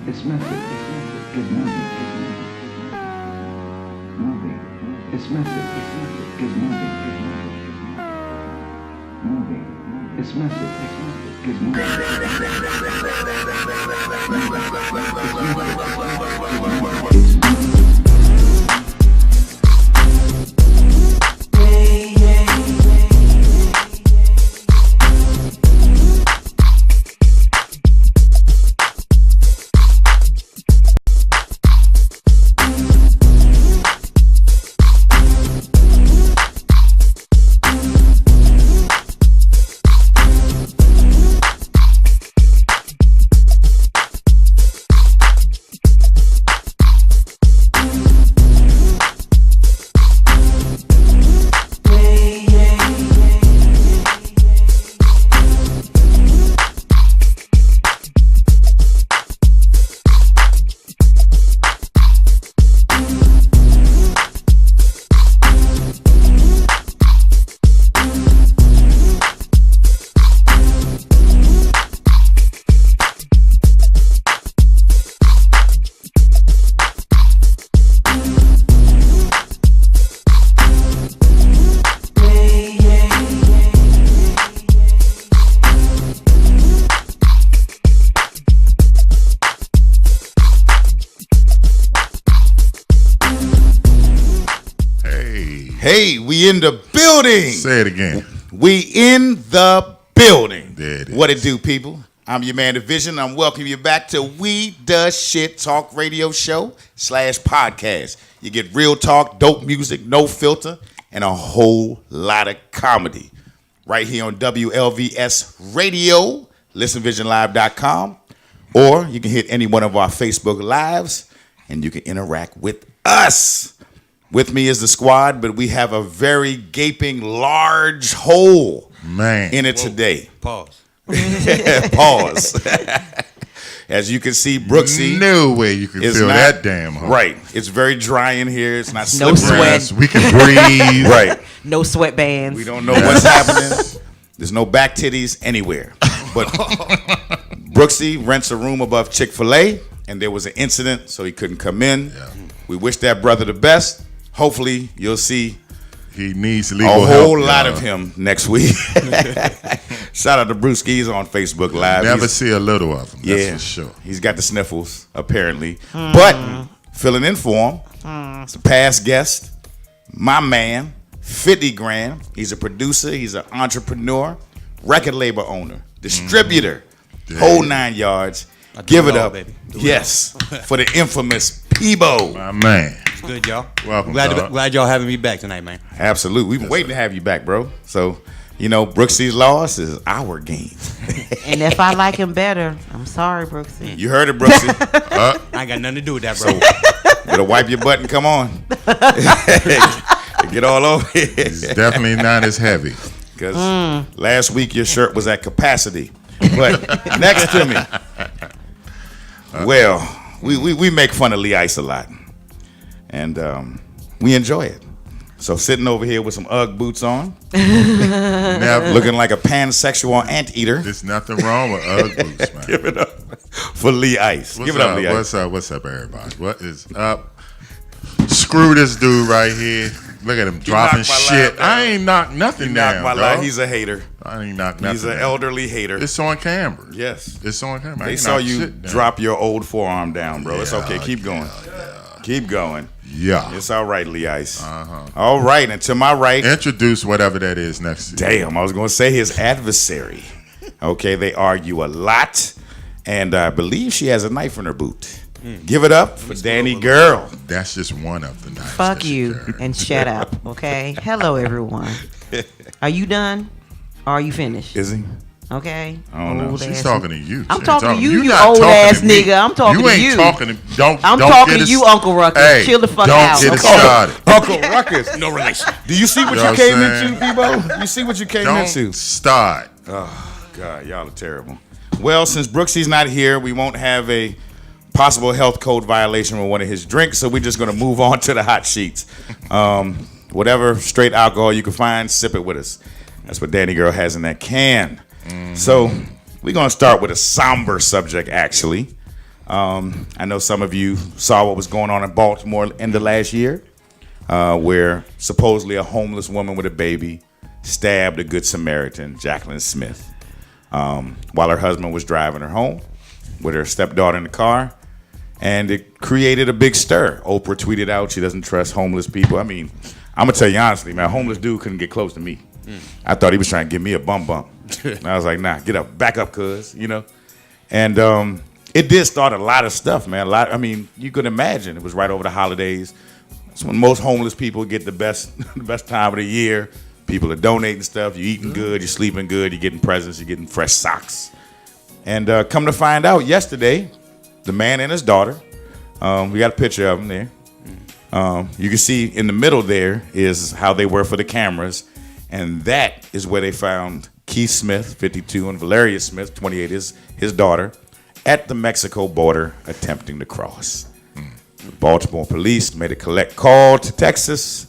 It's method. Get moving. Moving. It's method. Get moving. Moving. It's method. Get moving. Hey, we in the building. Say it again. We in the building. There it is. What it do, people? I'm your man, Division. I'm welcoming you back to We Does Shit Talk Radio Show / podcast. You get real talk, dope music, no filter, and a whole lot of comedy. Right here on WLVS Radio, listenvisionlive.com, or you can hit any one of our Facebook Lives, and you can interact with us. With me is the squad, but we have a very gaping, large hole in it today. Pause. Pause. As you can see, Brooksy. No way you can feel that damn hole. Right. It's very dry in here. It's not no slippery. sweat. We can breathe. Right. No sweatbands. We don't know what's happening. There's no back titties anywhere. But Brooksy rents a room above Chick-fil-A, and there was an incident, so he couldn't come in. Yeah. We wish that brother the best. Hopefully, you'll see he needs legal a help, whole lot of him next week. Shout out to Brewski. He's on Facebook Live. Never see a little of him. That's Yeah, for sure. He's got the sniffles, apparently. But filling in for him, it's a past guest, my man, 50 grand. He's a producer. He's an entrepreneur, record label owner, distributor, whole 9 yards. Give it up, baby. Yes, for the infamous Peebo. My man. Good, y'all. Welcome, glad y'all having me back tonight, man. Absolutely. We've been waiting to have you back, bro. So, you know, Brooksy's loss is our game. And if I like him better, I'm sorry, Brooksy. You heard it, Brooksy. I ain't got nothing to do with that, bro. Better wipe your butt and come on. Get all over it. It's definitely not as heavy. Because last week your shirt was at capacity. But next to me, well, we make fun of Lee Ice a lot. And we enjoy it. So sitting over here with some Ugg boots on, looking like a pansexual anteater. There's nothing wrong with Ugg boots, man. Give it up for Lee Ice. Give it up, Lee Ice. What's up, everybody? What is up? Screw this dude right here. Look at him dropping shit. I ain't knocked nothing down, dog. He's a hater. I ain't knocked nothing He's an down. elderly hater. It's on camera. Yes. It's on camera. They saw you drop your old forearm down, bro. It's okay. Keep going. Keep going. Yeah. It's all right, Lee Ice. All right. And to my right. Introduce whatever that is next to you. Damn, I was going to say his adversary. Okay, they argue a lot. And I believe she has a knife in her boot. Give it up for Danny Girl. That's just one of the knives. Fuck you and shut up, okay? Hello, everyone. Are you done? Or are you finished? Is he? Okay. I don't know. Old She's ass- talking to you. I'm She talking to ain't you, you not old talking ass to me. nigga. I'm talking you to ain't you. talking to don't. I'm don't talking get to us- you, Uncle Ruckus. Hey, chill the fuck don't out. get us okay? started. Uncle Ruckus. No relation. Do you see what You know you what came I'm saying? into, Bebo? You see what you came Don't into? start. Oh, God, y'all are terrible. Well, since Brooksy's not here, we won't have a possible health code violation with one of his drinks, so we're just going to move on to the hot sheets. Whatever straight alcohol you can find, sip it with us. That's what Danny Girl has in that can. So we're going to start with a somber subject, actually. I know some of you saw what was going on in Baltimore end of last year, where supposedly a homeless woman with a baby stabbed a good Samaritan, Jacqueline Smith, while her husband was driving her home with her stepdaughter in the car. And it created a big stir. Oprah tweeted out she doesn't trust homeless people. I mean, I'm going to tell you honestly, man, a homeless dude couldn't get close to me. I thought he was trying to give me a bump. And I was like, nah, get up, back up, cuz, you know. And it did start a lot of stuff, man. I mean, you could imagine. It was right over the holidays. That's when most homeless people get the best time of the year. People are donating stuff. You're eating good. You're sleeping good. You're getting presents. You're getting fresh socks. And come to find out, yesterday, the man and his daughter, we got a picture of them there. You can see in the middle there is how they were for the cameras. And that is where they found Keith Smith, 52, and Valeria Smith, 28, his daughter, at the Mexico border attempting to cross. Baltimore police made a collect call to Texas.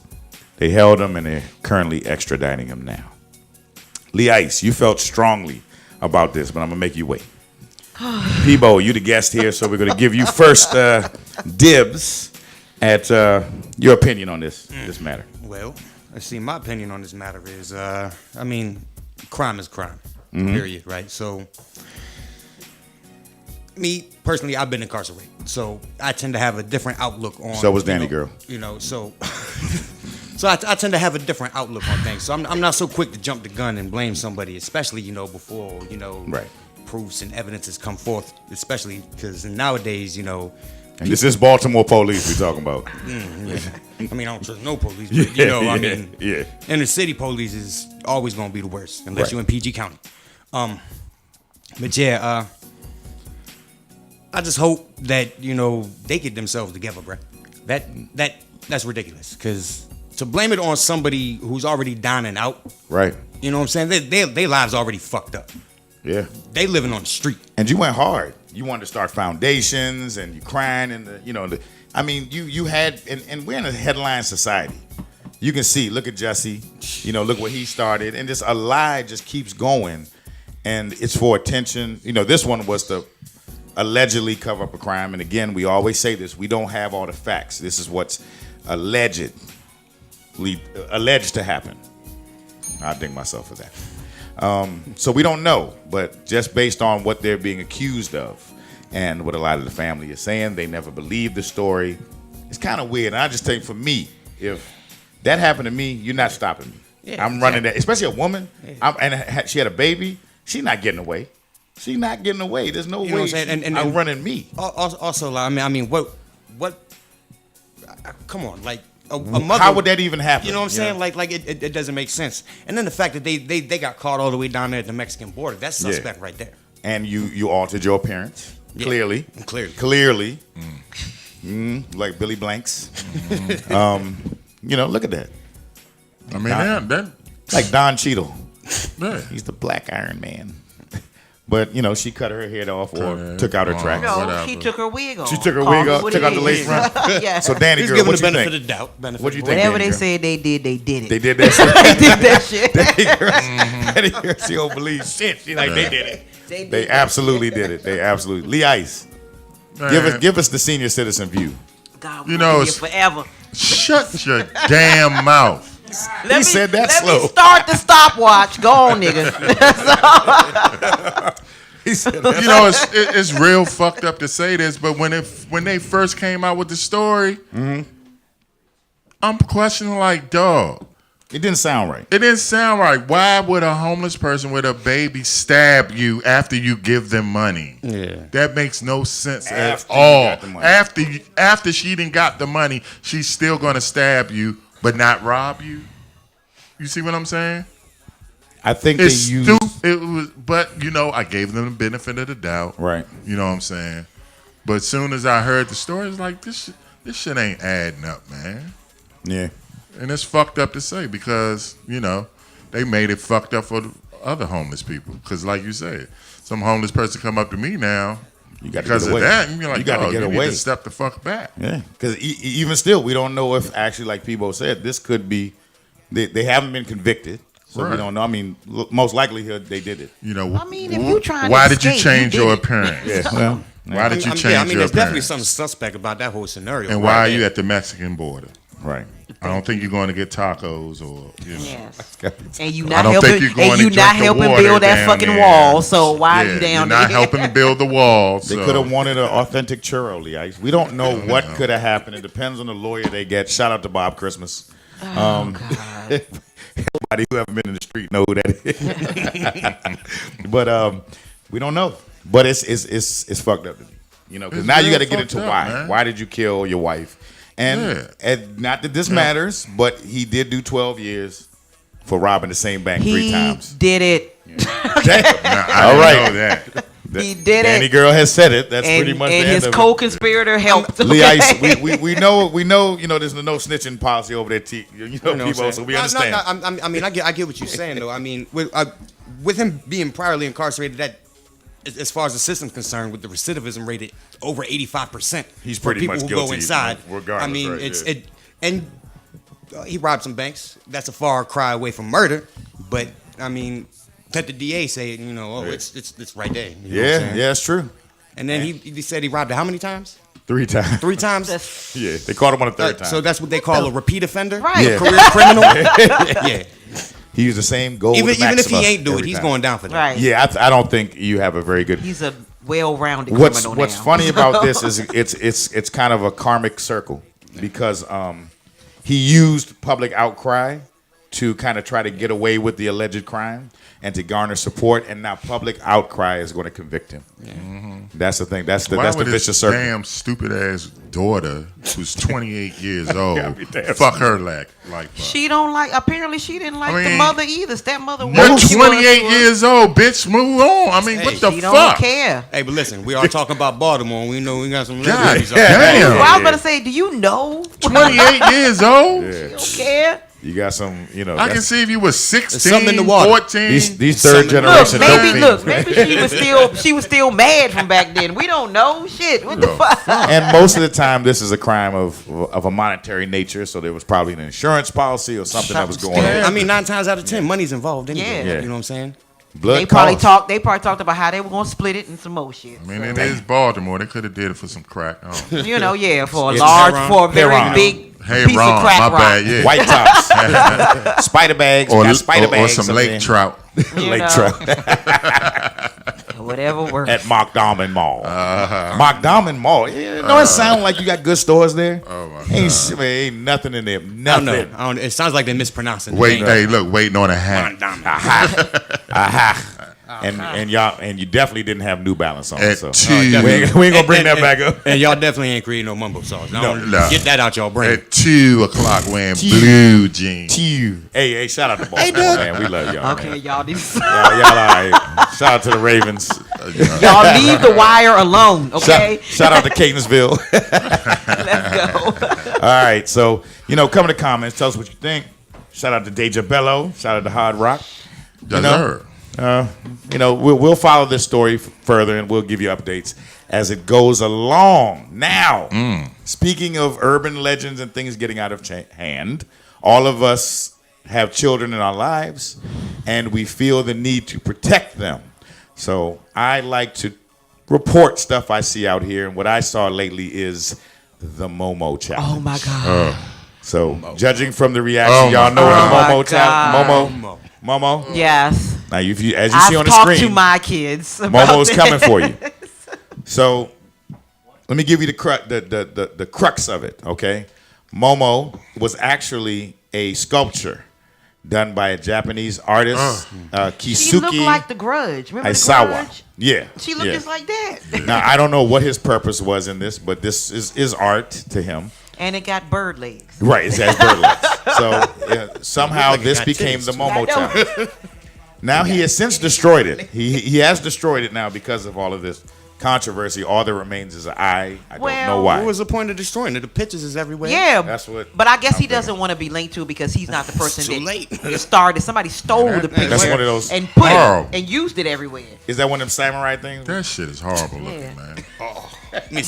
They held him, and they're currently extraditing him now. Lee Ice, you felt strongly about this, but I'm going to make you wait. Peebo, you the guest here, so we're going to give you first dibs at your opinion on this matter. Well, let's see. My opinion on this matter is, I mean, crime is crime, period, right? So, me, personally, I've been incarcerated, so I tend to have a different outlook on... So was Danny Girl. You know, so... So I tend to have a different outlook on things. So I'm not so quick to jump the gun and blame somebody, especially, you know, before, you know, right, proofs and evidences come forth, especially because nowadays, you know... And this is Baltimore police we're talking about. I mean, I don't trust no police, but, you know, I mean, inner city police is always going to be the worst, unless you're in PG County. But yeah, I just hope that, you know, they get themselves together, bro. That's ridiculous, because to blame it on somebody who's already down and out, right? You know what I'm saying? Their lives already fucked up. Yeah, they living on the street. And you went hard. You wanted to start foundations, and you crying, and I mean, you had, and we're in a headline society. You can see, look at Jesse, you know, look what he started, and just a lie just keeps going, and it's for attention. You know, this one was to allegedly cover up a crime, and again, we always say this: we don't have all the facts. This is what's alleged to happen. I ding myself for that. So we don't know, but just based on what they're being accused of and what a lot of the family is saying, they never believed the story. It's kind of weird. And I just think for me, if that happened to me, you're not stopping me. Yeah, I'm running that, especially a woman. Yeah. And she had a baby. She's not getting away. She's not getting away. There's no way I'm running me. Also, I mean, what? Come on, like. A mother, how would that even happen? You know what I'm saying? Like it doesn't make sense. And then the fact that they got caught all the way down there at the Mexican border, that's suspect right there. And you altered your appearance. Yeah. Clearly. Like Billy Blanks. You know, look at that. I mean, that like Don Cheadle. Yeah. He's the Black Iron Man. But, you know, she cut her head off or took out her tracks. No, she took her wig off. She took her wig off, took out the lace front. Yeah. So, Danny girl, what you think? Benefit of doubt. What do you think? Whatever they said they did, they did it. They did that shit? They did that shit. Danny girl, she don't believe shit. She like, they did it. They absolutely did it. They absolutely. Lee Ice, give us the senior citizen view. God, you know, it's forever. Shut your damn mouth. He said that slow. Let me start the stopwatch. Go on, nigga. He said that. You know, it's real fucked up to say this, but when they first came out with the story, I'm questioning like, dog. It didn't sound right. It didn't sound right. Why would a homeless person with a baby stab you after you give them money? Yeah, that makes no sense at all. After she done got the money, she's still gonna stab you, but not rob you. You see what I'm saying? I think it's they used... It was, but you know, I gave them the benefit of the doubt. Right. You know what I'm saying? But as soon as I heard the story, it's like this shit ain't adding up, man. Yeah. And it's fucked up to say because, you know, they made it fucked up for the other homeless people. Because like you said, some homeless person come up to me now because of that, and you're like, you need to step the fuck back. Yeah, because even still, we don't know if actually, like Peebo said, this could be, they haven't been convicted. So we don't know. I mean, most likely they did it. You know, I mean, if you trying why to did you escape, change your appearance? Yeah, well, Why did you change yeah, I mean, your there's definitely appearance? something suspect about that whole scenario. And why are you at the Mexican border? Right. I don't think you're going to get tacos or, you know. Yes. And you I not don't helping. think you're going And to you drink not the helping water build that down fucking there. wall. So why are you down you're there? not helping to build the wall. They So. could have wanted an authentic churro, Lee Ice. We don't know what could have happened. It depends on the lawyer they get. Shout out to Bob Christmas. Oh God. Nobody who haven't been in the street know who that is. But we don't know. But it's fucked up to me. You know, because It's now you real got to get fucked into up, why. man. Why did you kill your wife? And not that this matters, but he did do 12 years for robbing the same bank 3 times. He did it. I All right. know that. He did Danny it. girl has said it. That's And, pretty much and the his end of co-conspirator helped. it. Lee okay? Ice, we know, you know, there's no snitching policy over there, You know people, what I'm so we saying? understand. I mean, I get what you're saying, though. I mean, with him being priorly incarcerated, that as far as the system's concerned, with the recidivism rate at over 85%, He's for pretty people much who guilty, go inside. regardless, I mean, right, and he robbed some banks. That's a far cry away from murder, but I mean, let the DA say it. You know, it's right there. You know what I'm saying? Yeah, it's true. And then he said he robbed it how many times? 3 times. 3 times. Yeah, they caught him on the 3rd time. So that's what they call a repeat offender, Right. Yeah. career criminal. Yeah. He used the same goal. Even if he Maximus ain't do it, every he's time. going down for that. Right. Yeah, I don't think you have a very good. He's a well-rounded What's criminal now. funny about this is it's kind of a karmic circle because he used public outcry to kind of try to get away with the alleged crime and to garner support, and now public outcry is going to convict him. That's the thing. That's the Why would vicious his circle. damn stupid ass daughter, who's 28 years old, be damn fuck her like fuck? She don't like. Apparently, she didn't like I the mean, mother either. Stepmother. You're was- she was 28 to her. years old, bitch. Move on. I mean, what the She fuck? don't care. Hey, but listen, we are talking about Baltimore. And we know we got some God ladies out damn. there. Well, I was gonna say, do you know? 28 years old? She don't care. You got some, you know. I can that's- see if you was There's something in 16, the water. 14. these Something- third generation. dope Maybe fiends. she was still mad from back then. We don't know. Shit. What the fuck? And most of the time, this is a crime of a monetary nature. So there was probably an insurance policy or something that was going on. I mean, 9 times out of 10, money's involved anyway. Yeah. You know what I'm saying? Blood They probably costs. talked about how they were gonna split it and some more shit. I mean, it is Baltimore. They could have did it for some crack. I don't know. You know, yeah, for a It's very heron. big Hey, piece Ron, of crack my rock. bad. Yeah. White tops, spider bags, Or, got spider or bags, some up lake there. trout. You Lake know. trout Whatever works. at Mock Diamond Mall. Mock Diamond Mall. Yeah, no, it sounds like you got good stores there. Oh, my Ain't shit, man, ain't nothing in there. I don't Nothing. know. I don't, it sounds like they're mispronouncing. Wait, the name. hey, look, waiting on a hat. Aha. And y'all and you definitely didn't have New Balance on. At So 2, we ain't gonna bring that back up. And y'all definitely ain't creating no mumbo sauce. No. Get that out y'all brain. at 2 o'clock wearing blue jeans. Hey, shout out to Baltimore, man. We love y'all. Okay, Man. y'all these Y'all all right. Shout out to the Ravens. y'all leave the wire alone, okay? Shout out to Catonsville. Let's go. All right, so come in the comments, tell us what you think. Shout out to Deja Bello. Shout out to Hard Rock. Yes, know? sir. We'll follow this story further, and we'll give you updates as it goes along. Now, speaking of urban legends and things getting out of hand, all of us have children in our lives, and we feel the need to protect them. So I like to report stuff I see out here, and what I saw lately is the Momo challenge. Oh my god. So, judging from the reaction, Oh, y'all know my the Momo God. challenge. Momo. Yes. Now, as you see on I've the talked screen, to my kids. about Momo's this. coming for you. So, let me give you the crux of it. Okay, Momo was actually a sculpture done by a Japanese artist, Kisuke She looked like the Grudge. Remember the Aisawa. Grudge? Yeah, She looked yeah. just like that. Now, I don't know what his purpose was in this, but this is art to him. And it got bird legs. Right, it has bird legs. So somehow Like it this got became titties. the Momo I know. challenge. Now he has since destroyed it. He has destroyed it now because of all of this controversy. All that remains is an eye. I don't Well, know why. What was the point of destroying it? The pictures is everywhere. Yeah, That's what but I guess he I'm doesn't want to be linked to it because he's not the person Too that late. started. Somebody stole the picture That's one of those and put horrible. it and used it everywhere. Is that one of them samurai things? That shit is horrible looking, Yeah. man.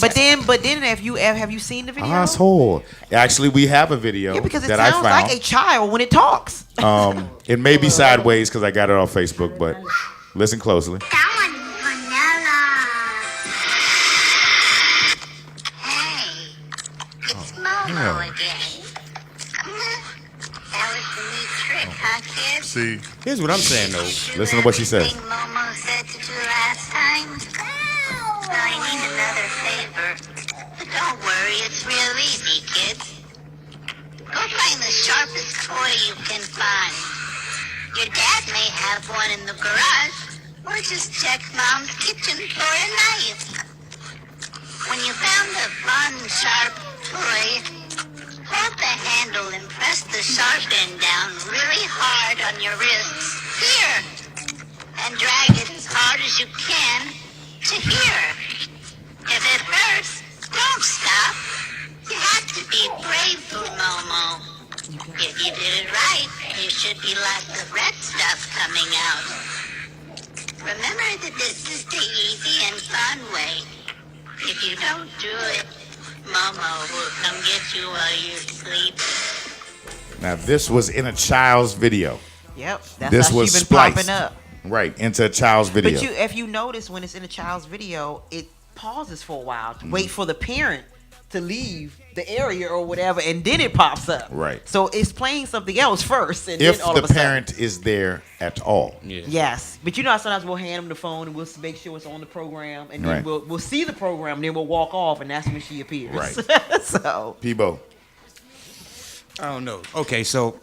But then have you seen the video? Asshole. Actually, we have a video Yeah, because it that I sounds found. like a child when it talks. It may be sideways because I got it off Facebook, but listen closely. Momo again. That was the neat trick, huh, kid? See, Here's what I'm saying, though. Listen to what she says. Everything Momo said to do last time? I need another favor. But don't worry, it's real easy, kids. Go find the sharpest toy you can find. Your dad may have one in the garage, or just check Mom's kitchen for a knife. When you found a fun, sharp toy, hold the handle and press the sharp end down really hard on your wrists here, and drag it as hard as you can to here. If it hurts, don't stop. You have to be brave, Momo. If you did it right, you should be like the red stuff coming out. Remember that this is the easy and fun way. If you don't do it, Momo will come get you while you sleep. Now, this was in a child's video. Yep. That's This how was she been spliced. popping up. Right, into a child's video. But if you notice when it's in a child's video, it pauses for a while to wait for the parent to leave the area or whatever, and then it pops up. Right. So it's playing something else first, and if then all the of a sudden. parent is there at all. Yeah. Yes, but you know how sometimes we'll hand them the phone and we'll make sure it's on the program, and then Right. we'll see the program, and then we'll walk off, and that's when she appears. Right. So Peebo. I don't know. Okay, so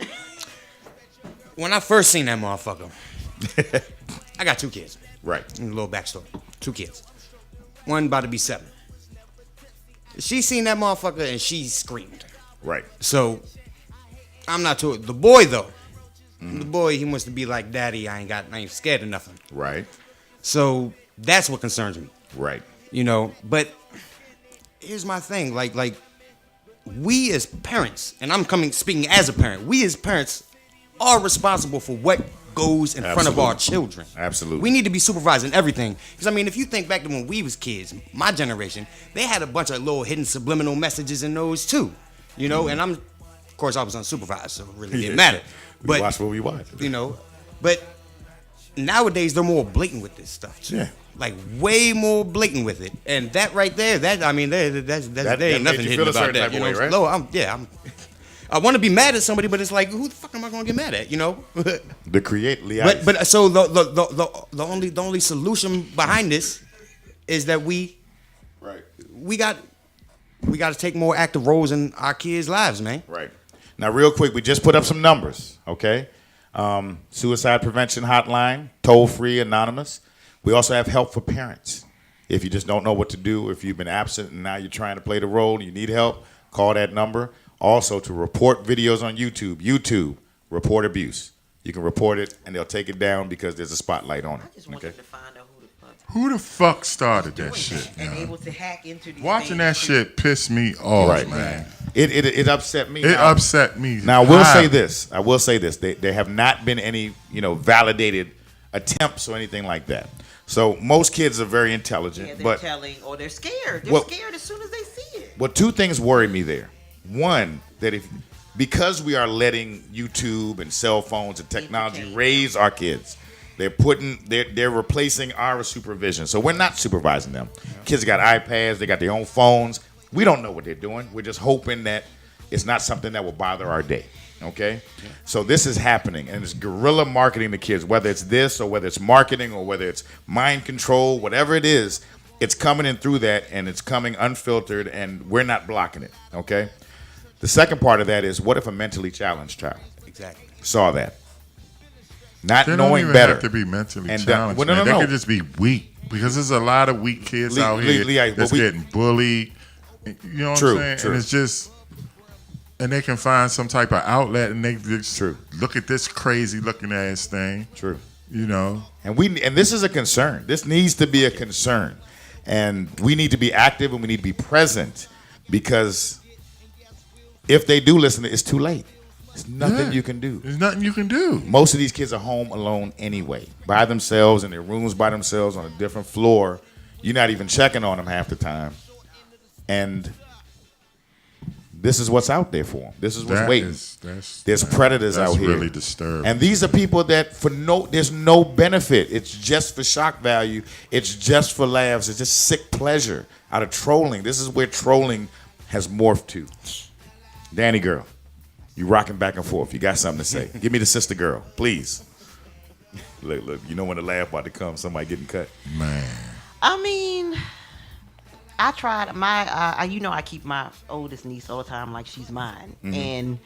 when I first seen that motherfucker, I got 2 kids. Right. A little backstory. 2 kids. One about to be 7. She seen that motherfucker and she screamed. Right. So I'm not too. The boy though, the boy he wants to be like daddy. I ain't scared of nothing. Right. So that's what concerns me. Right. You know, but here's my thing. Like we as parents, and I'm speaking as a parent. We as parents are responsible for what goes in front of our children. Absolutely. We need to be supervising everything. Because, I mean, if you think back to when we was kids, my generation, they had a bunch of little hidden subliminal messages in those too. You know, and of course, I was unsupervised, so it really didn't matter. We watch what we watch. You know, but nowadays they're more blatant with this stuff too. Yeah. Like way more blatant with it. And that right there, there ain't nothing that hidden made you feel a about certain that. type of You know, way, right? No, I want to be mad at somebody, but it's like, who the fuck am I gonna get mad at? You know. The create But so the only solution behind this is that we got to take more active roles in our kids' lives, man. Right. Now, real quick, we just put up some numbers, okay? Suicide prevention hotline, toll-free, anonymous. We also have help for parents. If you just don't know what to do, if you've been absent and now you're trying to play the role and you need help, call that number. Also, to report videos on YouTube, report abuse. You can report it, and they'll take it down because there's a spotlight on it. I just want them to find out who the fuck started that doing shit? and man? able to hack into these Watching things. that shit pissed me off, Right. man. It upset me. It upset me. Now, I will say this. There have not been any, validated attempts or anything like that. So most kids are very intelligent, Yeah, they're but telling, or they're scared. They're scared as soon as they see it. well, 2 things worry me there. One, that because we are letting YouTube and cell phones and technology raise our kids, they're replacing our supervision. So we're not supervising them. Yeah. Kids got iPads, they got their own phones. We don't know what they're doing. We're just hoping that it's not something that will bother our day. Okay? Yeah. So this is happening, and it's guerrilla marketing to kids, whether it's this or whether it's marketing or whether it's mind control, whatever it is, it's coming in through that, and it's coming unfiltered, and we're not blocking it. Okay? The second part of that is, what if a mentally challenged child saw that? Not they knowing don't even better. Have to be mentally and challenged. Well, no. They could just be weak because there's a lot of weak kids out here that's getting bullied. You know what I'm saying? True. And it's just, and they can find some type of outlet, and they just look at this crazy looking ass thing. True. You know, and this is a concern. This needs to be a concern, and we need to be active and we need to be present because if they do listen, it's too late. There's nothing you can do. There's nothing you can do. Most of these kids are home alone anyway, by themselves in their rooms by themselves on a different floor. You're not even checking on them half the time. And this is what's out there for them. This is what's waiting. There's predators out here. That's really disturbing. And these are people that there's no benefit. It's just for shock value. It's just for laughs. It's just sick pleasure out of trolling. This is where trolling has morphed to. Danny girl, you rocking back and forth. You got something to say. Give me the sister girl, please. Look, you know when the laugh about to come, somebody getting cut. Man. I mean, I tried I keep my oldest niece all the time like she's mine. Mm-hmm. And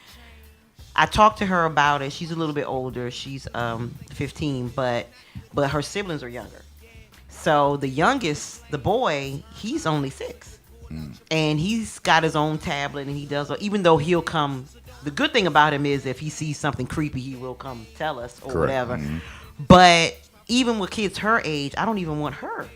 I talked to her about it. She's a little bit older. She's 15, but her siblings are younger. So the youngest, the boy, he's only 6. And he's got his own tablet and he does, even though he'll come, the good thing about him is if he sees something creepy, he will come tell us or whatever. Mm-hmm. But even with kids her age, I don't even want her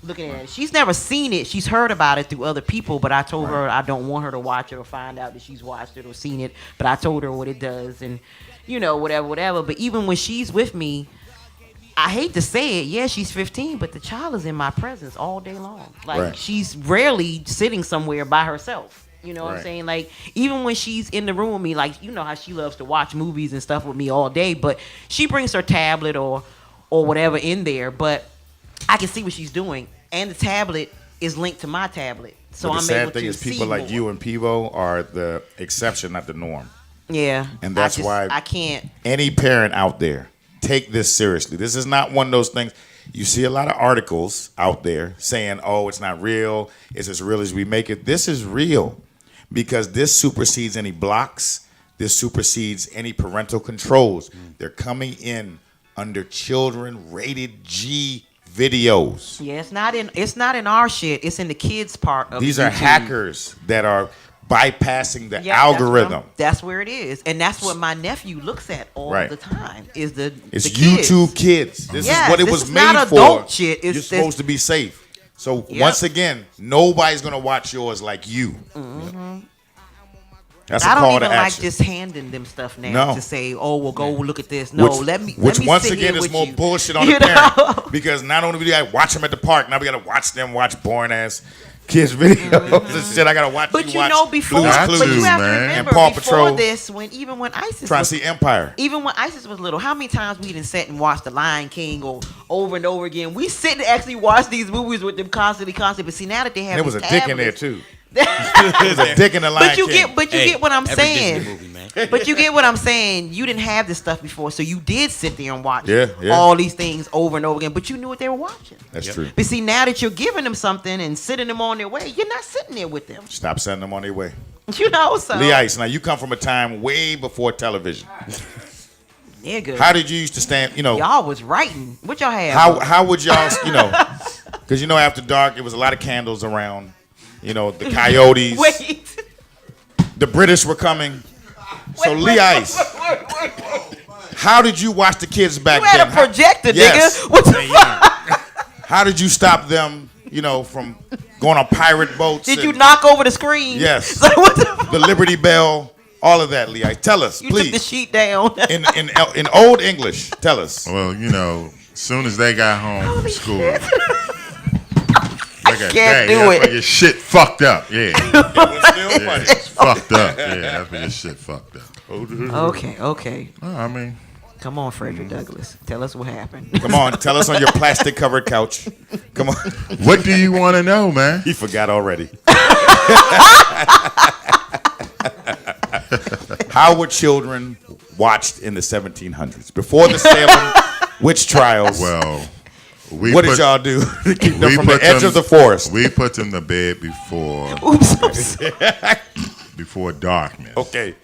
looking at it. She's never seen it. She's heard about it through other people, but I told her I don't want her to watch it or find out that she's watched it or seen it. But I told her what it does and, whatever. But even when she's with me, I hate to say it, yeah, she's 15, but the child is in my presence all day long. Like, she's rarely sitting somewhere by herself. You know what I'm saying? Like, even when she's in the room with me, like, you know how she loves to watch movies and stuff with me all day, but she brings her tablet or whatever in there, but I can see what she's doing. And the tablet is linked to my tablet. So but I'm able to see. The sad thing is people like you and Pivo are the exception, not the norm. Yeah. And that's why I can't. Any parent out there, take this seriously. This is not one of those things. You see a lot of articles out there saying, oh, it's not real. It's as real as we make it. This is real because this supersedes any blocks. This supersedes any parental controls. They're coming in under children rated G videos. Yeah, it's not in our shit. It's in the kids' part of These YouTube. are hackers that are bypassing the algorithm. That's where it is, and that's what my nephew looks at all the time. It's the YouTube kids. This is what it was made not for. Adult shit. You're supposed to be safe. So once again, nobody's gonna watch yours like you. Mm-hmm. That's a call to action. I don't even like just handing them stuff now to say, "Oh, well, go look at this." No, let me once sit again here is with more you. bullshit on the parent because not only do we gotta watch them at the park, now we gotta watch them watch boring ass kids videos and shit. I gotta watch. But watch before, Blue's but Clues, you have to and remember Paw before Patrol. this, even when ISIS Trying to see Empire. Even when ISIS was little, how many times we didn't sit and watch The Lion King or over and over again? We sit and actually watch these movies with them constantly. But see, now that they have, And there was a tablets, dick in there too. There's a dick in the Lion King. But you get what I'm saying. Movie, man. But you get what I'm saying. You didn't have this stuff before, so you did sit there and watch Yeah. all these things over and over again. But you knew what they were watching. That's true. But see, now that you're giving them something and sitting them on their way, you're not sitting there with them. Stop sending them on their way. So Lee Ice, now you come from a time way before television. Yeah, good. How did you used to stand? Y'all was writing. What y'all have? How would y'all? Because after dark, it was a lot of candles around. The coyotes. Wait. The British were coming. So Lee Ice, how did you watch the kids back then? You had a projector, yes. nigga. What the fuck? How did you stop them? From going on pirate boats. Did you knock over the screen? Yes. Like, what the Liberty Bell. All of that, Lee Ice. Tell us, please. You took the sheet down. in old English, tell us. Well, as soon as they got home from school. I can't do it. That's when your shit fucked up. Yeah. It was still funny. It's fucked up. Yeah, that's when your shit fucked up. Okay. I mean. Come on, Frederick Douglass. Tell us what happened. Come on, tell us on your plastic covered couch. Come on. What do you want to know, man? He forgot already. How were children watched in the 1700s? Before the Salem witch trials. Well, what did y'all do to keep them from the edge of the forest? We put them to bed before before darkness. Okay.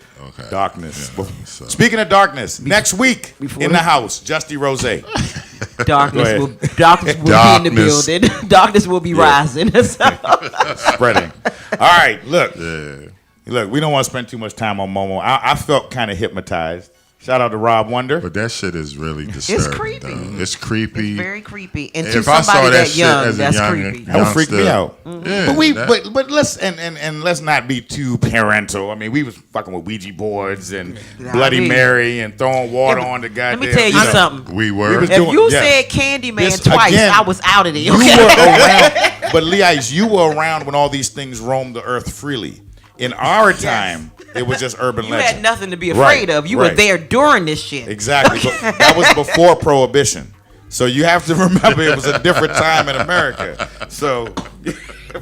Darkness. Yeah, so. Speaking of darkness, next week in the house, Justy Rose. Darkness will be in the building. Darkness will be rising. Spreading. All right, look. Yeah. Look, we don't want to spend too much time on Momo. I felt kind of hypnotized. Shout out to Rob Wonder. But that shit is really disturbing. It's creepy. Though. It's creepy. It's very creepy. And if to somebody that young, as that's creepy. That would freak me out. Mm-hmm. Yeah, but let's and let's not be too parental. I mean, we was fucking with Ouija boards and Bloody Mary and throwing water on the goddamn. Let me tell you something. We were. If you said Candyman twice, again, I was out of there. You were around, but Lee Ice, you were around when all these things roamed the earth freely. In our time, it was just urban legend. You had nothing to be afraid of. You were there during this shit. Exactly. But that was before Prohibition. So you have to remember it was a different time in America. So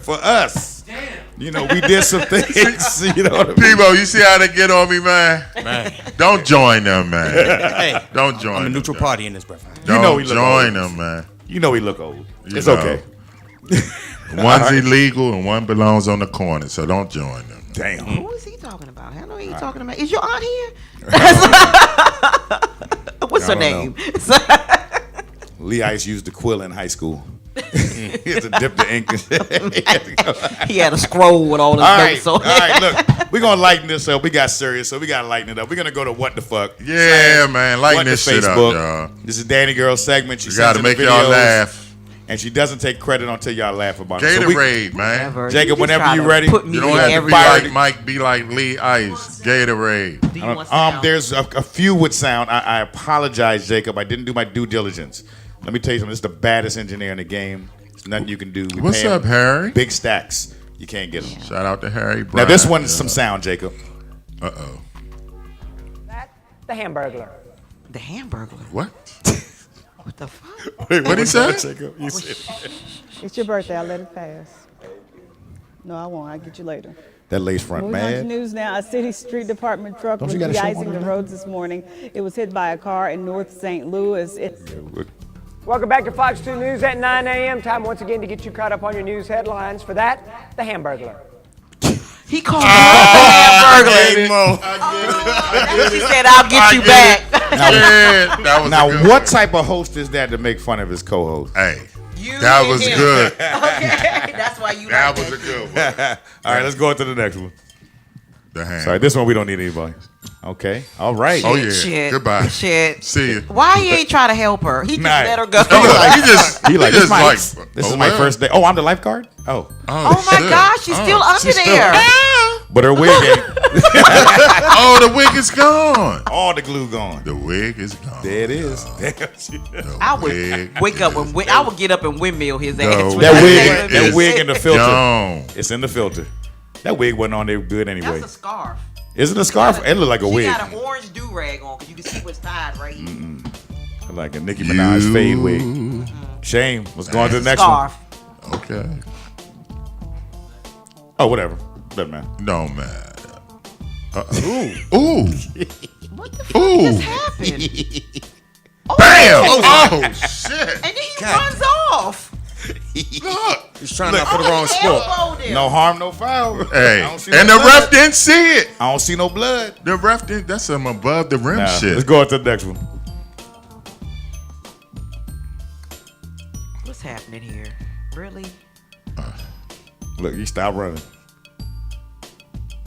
for us, You know, we did some things. You know what I mean? Peebo, you see how they get on me, man? Don't join them, man. Hey, don't join. I'm a neutral them, party in this, brother. Don't join them, man. You know we look old. It's know. okay. One's illegal and one belongs on the corner, so don't join them. Damn. Who is he talking about? I know he talking about. Is your aunt here? What's her name? Lee Ice used the quill in high school. He had to dip the ink. He had a scroll with all his notes on. All right, look, we're going to lighten this up. We got serious, so we got to lighten it up. We're going to go to What the Fuck. Yeah, man. Lighten this shit up, y'all. This is Danny Girl's segment. She got to make y'all laugh. And she doesn't take credit until y'all laugh about it. Gatorade, man. Jacob, whenever you're ready. You don't have to be like Mike, be like Lee Ice. Gatorade. There's a few with sound. I apologize, Jacob. I didn't do my due diligence. Let me tell you something. This is the baddest engineer in the game. There's nothing you can do. What's up, Harry? Big stacks. You can't get them. Shout out to Harry Brown. Now, this one is some sound, Jacob. Uh-oh. That's the Hamburglar. The Hamburglar? What? What the fuck? Wait, what he said? It's your birthday. I'll let it pass. No, I won't. I'll get you later. That lace front, Moving on to man. news now. A city street department truck was de-icing the roads this morning. It was hit by a car in North St. Louis. Welcome back to Fox 2 News at 9 a.m. Time once again to get you caught up on your news headlines. For that, the Hamburglar. He called her the Hamburglar. She said, "I'll get you back." Now, what type of host is that to make fun of his co-host? Hey, that was good. Okay, that's why you. That was a good one. All right, let's go on to the next one. The hand. Sorry, this one we don't need anybody. Okay, all right. Oh yeah. Shit. Goodbye. Shit. See you. Why he ain't try to help her? He just let her go. This is my first day. Oh, I'm the lifeguard? Oh my gosh, she's still under there. But her wig ain't. Oh, the wig is gone. All the glue gone. The wig is gone. There it is. I would wake up and I would get up and windmill his ass. That wig in the filter. Gone. It's in the filter. That wig wasn't on there good anyway. That's a scarf. Is it a scarf? It looked like a wig. She got an orange do-rag on because you can see what's tied right here. Like a Nicki Minaj fade wig. Shame. Let's go on to the next one. Okay. Oh, whatever. Doesn't matter. No matter. Ooh. What the fuck just happened? Bam! Oh, shit. And then he runs off. Look. He's trying out for the wrong sport. No harm, no foul. Hey, and the ref didn't see it. I don't see no blood. The ref didn't. That's some above the rim shit. Let's go on to the next one. What's happening here? Really? Look, he stopped running.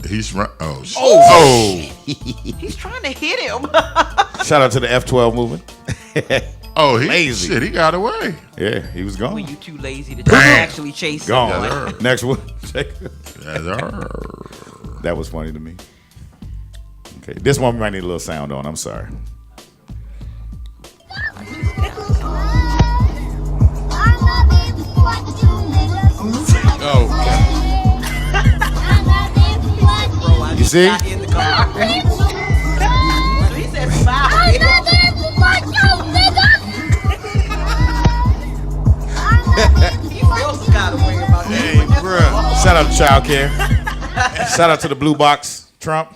He's run. Oh, shit. Oh. He's trying to hit him. Shout out to the F12 movement. Oh, he lazy. Shit, he got away. Yeah, he was gone. When you too lazy to actually chase gone. someone. Next one. That was funny to me. Okay, this one we might need a little sound on. I'm sorry. You see? He said, "Smile." He feels kind of weird about that. Hey, bro. Shout out to child care. Shout out to the Blue Box Trump.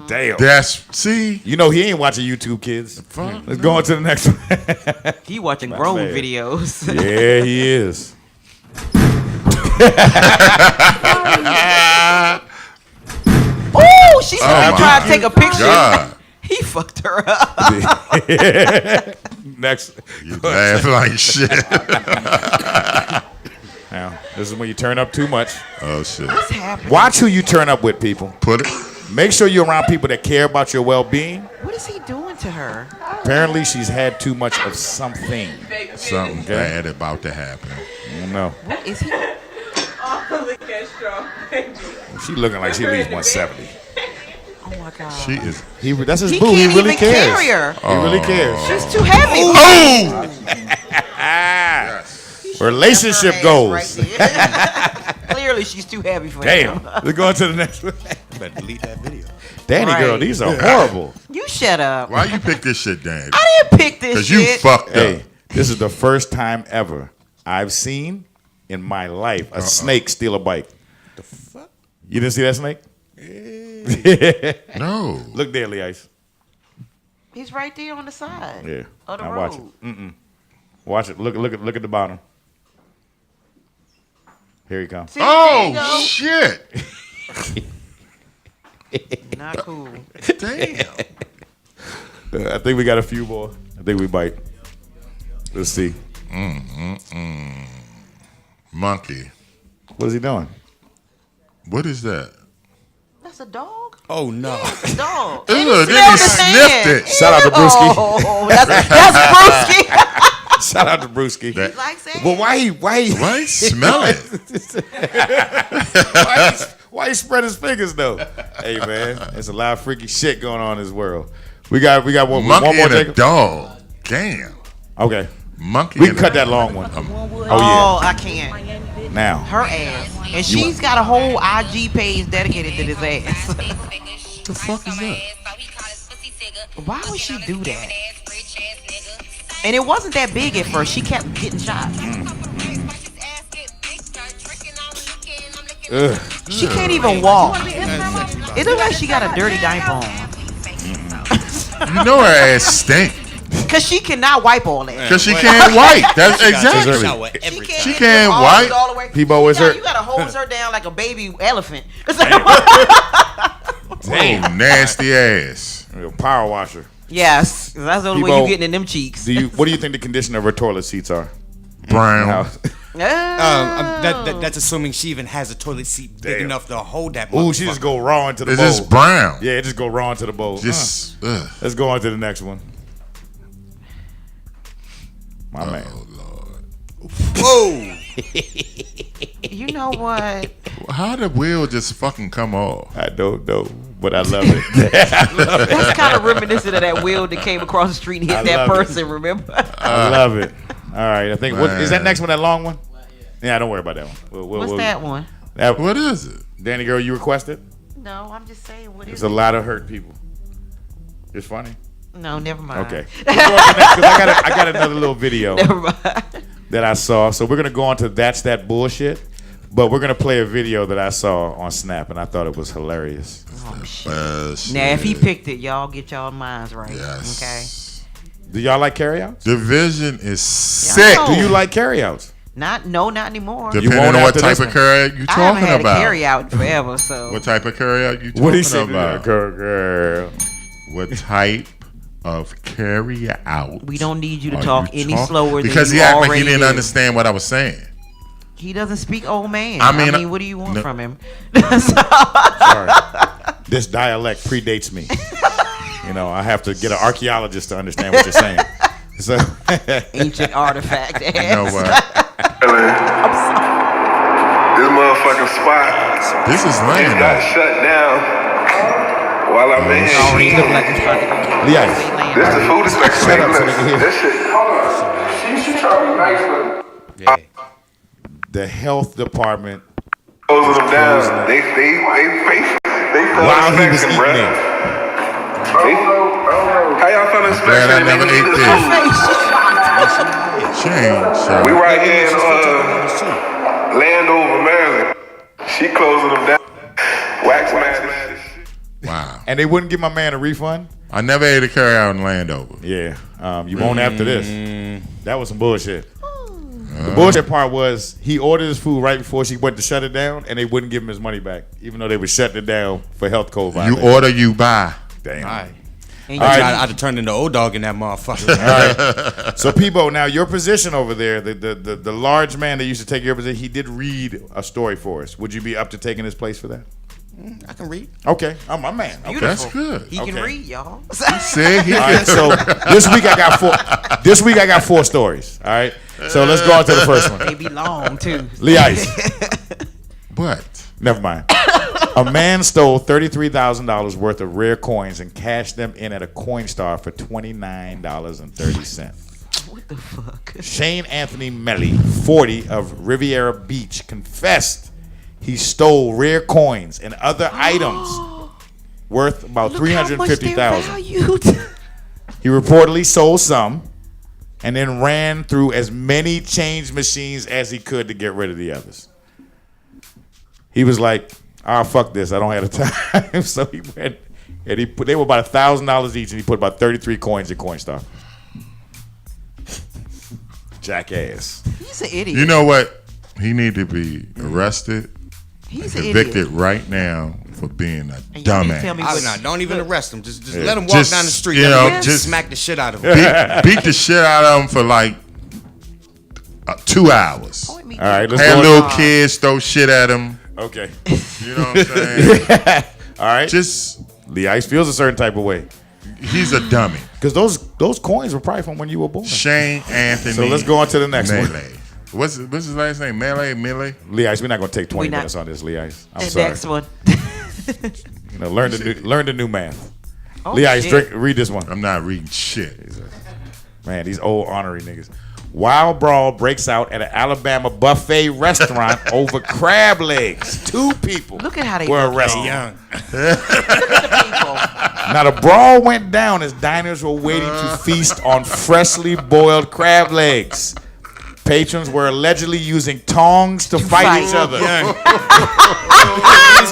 Damn. See? You know he ain't watching YouTube Kids. Let's go on to the next one. He watching grown videos. Yeah, he is. Oh, she started trying to take a picture. God. He fucked her up. Next. You laugh like shit. Now, this is when you turn up too much. Oh, shit. What's happening? Watch who you turn up with, people. Put it. Make sure you're around people that care about your well-being. What is he doing to her? Apparently, she's had too much of something. Something bad about to happen. I don't know. What is he? She looking like she at least 170. Oh my God. She is. That's his He boo. He can't really even cares. carry her. He really cares. She's too heavy. Relationship goals. Right Clearly, she's too heavy for him. Damn. Let's go on to the next one. Better delete that video. Danny girl, these are horrible. You shut up. Why you pick this shit, Danny? I didn't pick this Because shit. you fucked up. Hey, this is the first time ever I've seen in my life a snake steal a bike. The fuck? You didn't see that snake? No. Look there, Lee Ice. He's right there on the side. Yeah. Of the now road. watch it. Watch it. Look at the bottom. Here he comes. See, Oh shit! Not cool. Damn. I think we got a few more. I think we bite. Let's see. Monkey. What is he doing? What is that? That's a dog? Oh no. It's a dog. Ew, And then he smelled the sniffed sand. it. Shout out to Brewski. Oh, that's Brewski. Shout out to Brewski. That- He likes sand. Well, why he Right? Smell it. why he spread his fingers though? Hey man, there's a lot of freaky shit going on in this world. We got one Monkey more. and a Jacob? dog. Damn. Okay, Monkey. we can and cut a- that long one. Oh, I can't. Now Her ass. And she's got a whole IG page dedicated to this ass. The fuck is that? Why would she do that? And it wasn't that big at first. She kept getting shot. Ugh. She can't even walk. It looks like she got a dirty diaper on. You know her ass stink. Because she cannot wipe all that. Because she can't wipe. That's exactly. Shower every She She get can't them wipe. arms all the way. Peebo, is Yeah, her- You gotta hose her down like a baby elephant. Oh, nasty ass. Power washer. Yes, that's the only way Peebo, you getting in them cheeks. What do you think the condition of her toilet seats are? Brown. How- That's assuming she even has a toilet seat big Damn. enough to hold that. Ooh, she just go raw into the It's bowl. just brown. Yeah, just go raw into the bowl. Just. Ugh. Let's go on to the next one. My man. Whoa! You know what? How did Will just fucking come off? I don't know, but I love it. That's kind of reminiscent of that wheel that came across the street and hit I that love it. person. Remember? I love it. All right, I think. What, is that Man. next one that long one? Yeah, don't worry about that one. What's that one? What is it? Danny girl, you requested? No, I'm just saying. What There's is a it? lot of hurt people. It's funny. No, never mind. Okay. Let's go on to the next, 'cause I got another little video Never mind. that I saw. So we're gonna go on to That's That Bullshit, but we're gonna play a video that I saw on Snap, and I thought it was hilarious. Oh, shit. Shit. Now, if he picked it, y'all get y'all minds right. Yes. Do y'all like carryouts? Division is sick. know. Do you like carryouts? Not anymore. Depending won't on what after type this of one. carryout you I haven't talking had about. a carry out in forever, so. What type of carryout you What do you talking say, about? girl? What type of carry out? We don't need you to are talk any slower than because you he act like already he didn't do. understand what I was saying. He doesn't speak old man. I mean, what do you want no. from him? Sorry. This dialect predates me. You know, I have to get an archaeologist to understand what you're saying. So, Ancient artifact. You know what? This motherfucking spot This is lame. got though. shut down while I'm in Already here. look like it's about to go. Leon. This the food inspection. Shut up so Look, they can hear. this shit. She trying to be nice, but Yeah. The health department, closing them down. They fell while he was inspection, eating bruh. there, How y'all fell inspection? Glad I and never they ate eat this. Change. We right here in Landover, Maryland. She closing them down. Wax man. Wow. and they wouldn't give my man a refund. I never ate a carry out in Landover. Yeah, you won't after this. That was some bullshit. The bullshit part was he ordered his food right before she went to shut it down, and they wouldn't give him his money back, even though they were shutting it down for health code You violations. order, you buy. Damn. All right. And All right. I'd have turned into old dog in that motherfucker. All right. So, Peebo, now your position over there, the large man that used to take your position, he did read a story for us. Would you be up to taking his place for that? I can read. Okay, I'm my man. Okay. That's good. He can Okay. read, y'all. See, he All right, so this week I got four stories. All right, so let's go on to the first one. They be long, too. Lee Ice. What? Never mind. A man stole $33,000 worth of rare coins and cashed them in at a Coinstar for $29.30. What the fuck? Shane Anthony Melly, 40, of Riviera Beach, confessed he stole rare coins and other items worth about Look how much they're $350,000. valued. He reportedly sold some and then ran through as many change machines as he could to get rid of the others. He was like, fuck this. I don't have the time. So he went and they were about $1,000 each, and he put about 33 coins in Coinstar. Jackass. He's an idiot. You know what? He need to be arrested He's and an convicted idiot. right now for being a And y'all need to tell dumbass. me what- Don't even arrest him. Just Yeah. let him walk Just, down the street. you know, Just just smack the shit out of him. Beat the shit out of him for like 2 hours. All right, let's Have go. little kids throw shit at him. Okay. You know what I'm saying? All right. Just Lee Ice feels a certain type of way. He's a dummy. Because those coins were probably from when you were born. Shane Anthony. So let's go on to the next one. What's his last name? Millie? Lee Ice, we're not going to take 20 minutes on this, Lee Ice. I'm The sorry. next one. You know, learn the new math. Oh, Lee Ice, shit. read this one. I'm not reading shit. Man, these old ornery niggas. Wild brawl breaks out at an Alabama buffet restaurant over crab legs. 2 people Look at how they were look arrested. Young. Now the brawl went down as diners were waiting to feast on freshly boiled crab legs. Patrons were allegedly using tongs to fight each other. These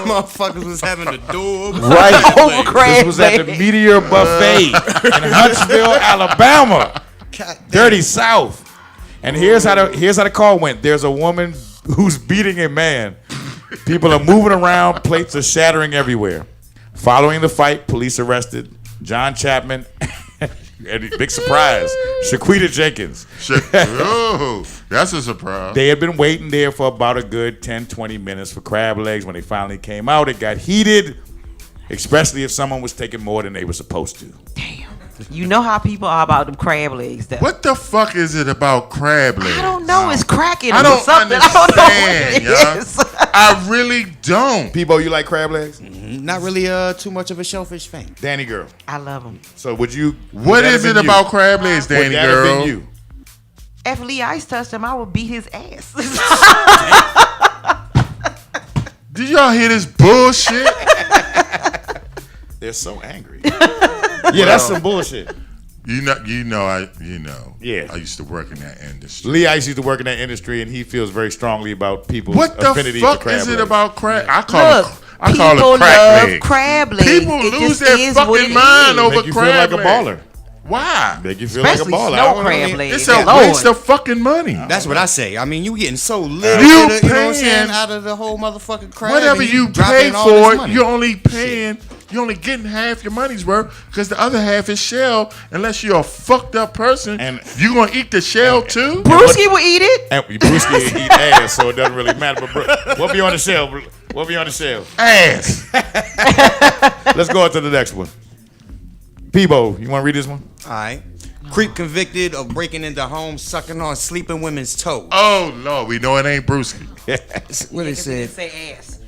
motherfuckers was having a duel. Right. Over crab This was at the legs. Meteor Buffet in Huntsville, Alabama. Dirty South. And here's how the call went. There's a woman who's beating a man. People are moving around. Plates are shattering everywhere. Following the fight, police arrested John Chapman. And big surprise, Shaquita Jenkins. Oh, that's a surprise. They had been waiting there for about a good 10, 20 minutes for crab legs. When they finally came out, it got heated, especially if someone was taking more than they were supposed to. Damn. You know how people are about them crab legs. Though. What the fuck is it about crab legs? I don't know. It's cracking. I don't or something. understand, I don't know what it y'all. is. I really don't. Peebo, you like crab legs? Not really too much of a shellfish fan. Danny girl. I love them. So would you? What is it about crab legs, Danny Would that have girl? been you? If Lee Ice touched him, I would beat his ass. Did y'all hear this bullshit? They're so angry. Yeah, that's some bullshit. Yeah. Yeah. I used to work in that industry. Lee Ice used to work in that industry, and he feels very strongly about people's What the affinity fuck to crab is it legs. about crab? I Look, call people it crack love legs. crab legs. People It lose just their is what fucking it mind is. over Make you feel crab like a legs. baller. Why? Make you feel like a Especially baller. snow I don't crab know. legs. It's a Lord. waste of fucking money. That's what I say. I mean, you getting so little, You bit of, you know what I'm saying, paying- out of the whole motherfucking crab. Whatever and you dropping pay all this for it, money. you're only paying. You're only getting half your money's worth because the other half is shell. Unless you're a fucked up person, And- you gonna eat the shell too. Brewski will eat it. And Brewski eat ass, so it doesn't really matter. But what be on the shelf? What be on the shelf? Ass. Let's go on to the next one. Peebo, you want to read this one? All right. Creep convicted of breaking into homes, sucking on sleeping women's toes. Oh Lord, we know it ain't Brewski. What it said. Say ass.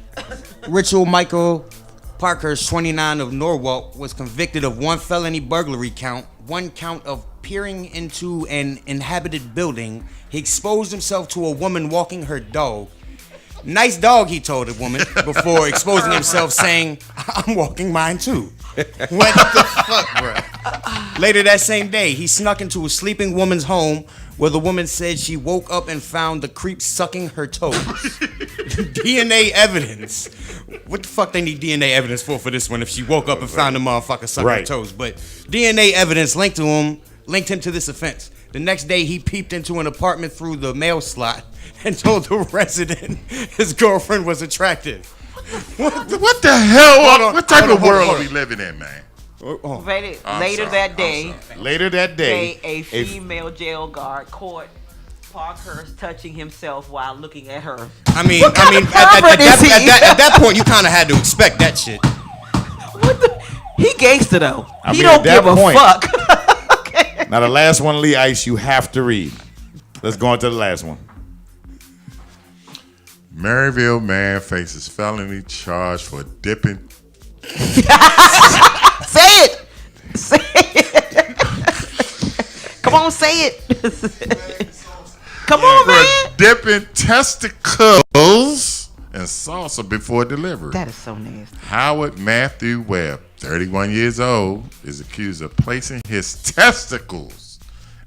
Ritual Michael Parkhurst, 29 of Norwalk, was convicted of 1 felony burglary count, 1 count of peering into an inhabited building. He exposed himself to a woman walking her dog. Nice dog, he told the woman before exposing himself, saying, I'm walking mine too. What the fuck, bro? Later that same day, he snuck into a sleeping woman's home where the woman said she woke up and found the creep sucking her toes. DNA evidence. What the fuck they need DNA evidence for this one if she woke up and found the motherfucker sucking her Right. toes? But DNA evidence linked him to this offense. The next day, he peeped into an apartment through the mail slot and told the resident his girlfriend was attractive. What the hell? Hold on, What type hold on, of hold on, world hold are on. we living in, man? Later sorry, that day, Later that day, a female jail guard caught Parkhurst touching himself while looking at her. I mean, at that point, you kind of had to expect that shit. What the? He gangster though. I He mean, don't at that give a point- fuck. Okay. Now the last one, Lee Ice, you have to read. Let's go on to the last one. Maryville man faces felony charge for dipping. Say it. Say it. Come on, say it. Come on, man. For dipping testicles in salsa before delivery. That is so nasty. Howard Matthew Webb, 31 years old, is accused of placing his testicles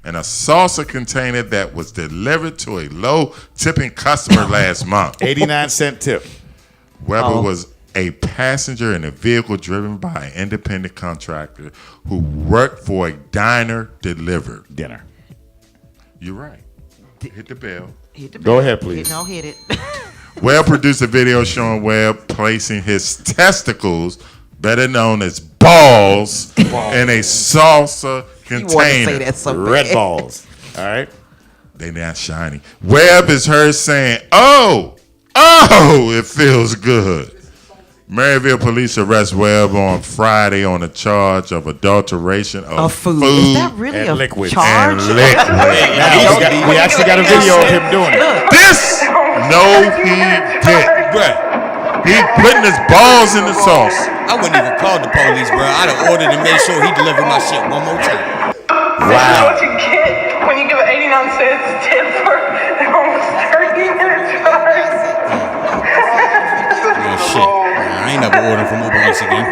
in a salsa container that was delivered to a low-tipping customer last month. 89-cent tip. Weber was a passenger in a vehicle driven by an independent contractor who worked for a diner delivered dinner. You're right. Hit the bell. Go ahead, please. No, hit it. Webb produced a video showing Webb placing his testicles, better known as balls, in a salsa container. Say that so Red bad. balls. All right. They not shiny. Webb is heard saying, "Oh, it feels good." Maryville police arrest Webb on Friday on a charge of adulteration of food Is that really and a liquids. charge? We actually got a video of him doing it. This, no, he didn't. He putting his balls in the sauce. I wouldn't even call the police, bro. I'd have ordered and made sure he delivered my shit one more time. Wow. What you get when you give 89 cents tip for almost 30 minutes charge? Shit. I ain't never ordering from Uber Eats again.